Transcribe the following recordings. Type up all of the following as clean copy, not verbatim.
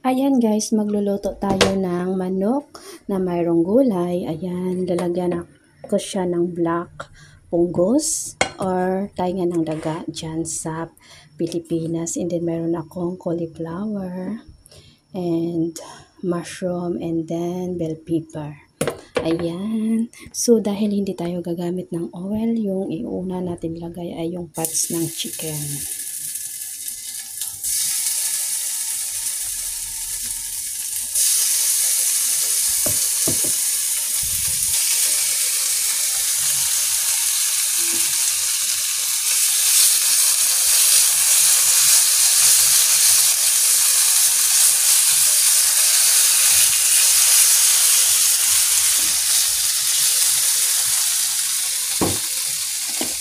Ayan guys, magluluto tayo ng manok na mayroong gulay. Ayan, lalagyan ko siya ng black punggos or tainga ng daga dyan sa Pilipinas. And then meron akong cauliflower and mushroom and then bell pepper. Ayan. So dahil hindi tayo gagamit ng oil, yung iuna natin lagay ay yung parts ng chicken.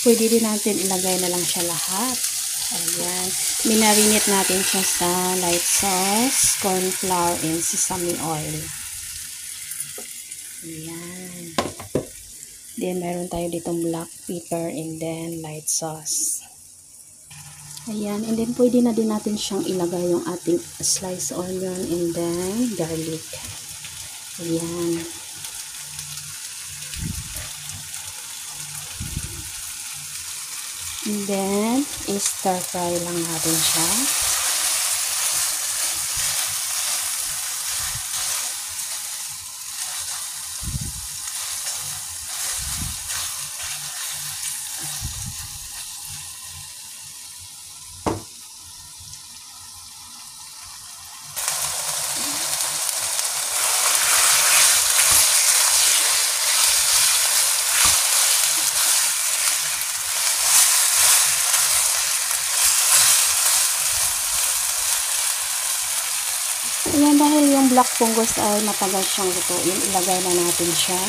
Pwede din natin ilagay na lang siya lahat. Ayan. Minarinate natin siya sa light sauce, corn flour, and sesame oil. Ayan. Then, meron tayo ditong black pepper and then light sauce. Ayan. And then, pwede na din natin siyang ilagay yung ating sliced onion and then garlic. Ayan. And then, stir fry lang natin siya. Ayan, dahil yung black punggos ay matagal siyang lutuin, ilagay na natin siya.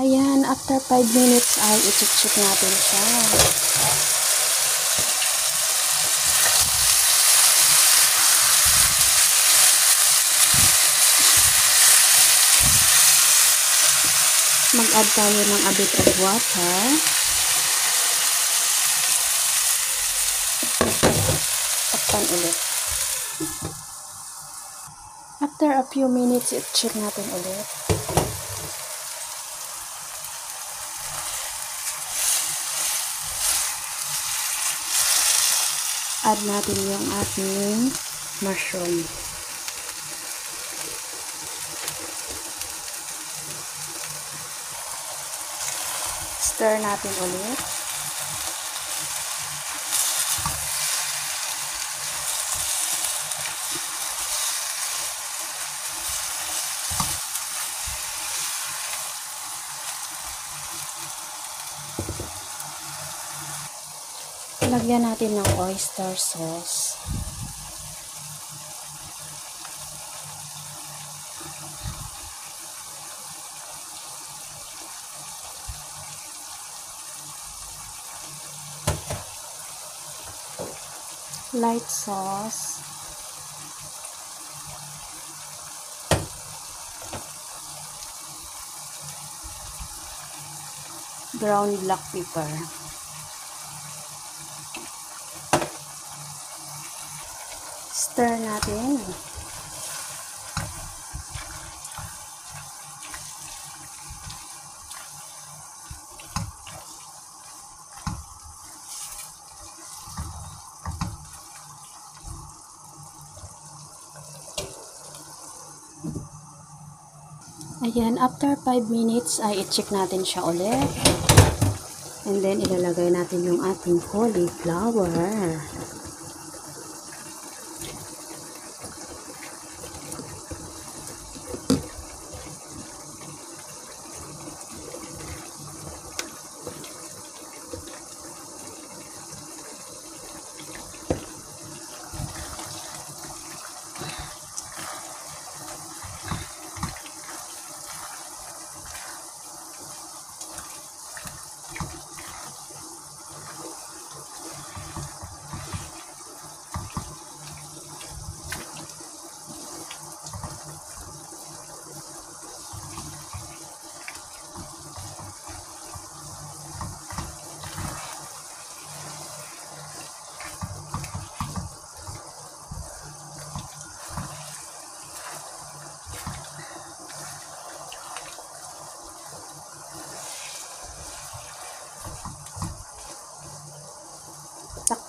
Ayan, after 5 minutes ay i-check natin siya. Mag-add tayo ng a bit of water. Takpan ulit. After a few minutes, i-check natin ulit. Add natin yung ating mushroom. Stir natin ulit. Lagyan natin ng oyster sauce. Light sauce. Ground black pepper. Stir natin. Ayan, after 5 minutes ay i-check natin siya ulit. And then ilalagay natin yung ating cauliflower.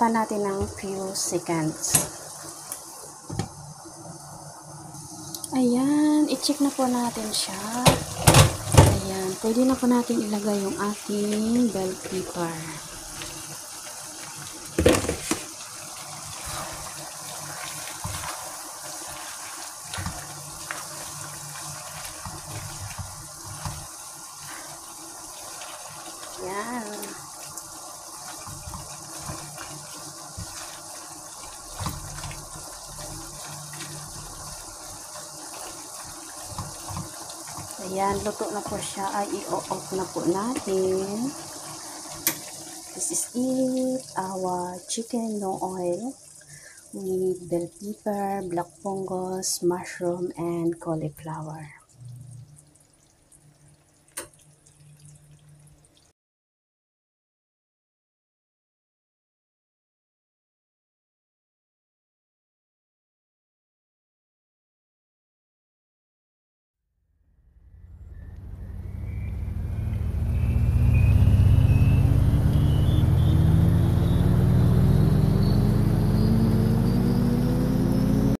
Takpan natin ng few seconds. Ayan, i-check na po natin siya. Ayan, pwede na po natin ilagay yung ating bell pepper. Ayan. Ayan, luto na po siya. Ay, i-off na po natin. This is it. Our chicken no oil with bell pepper, black fungus, mushroom, and cauliflower.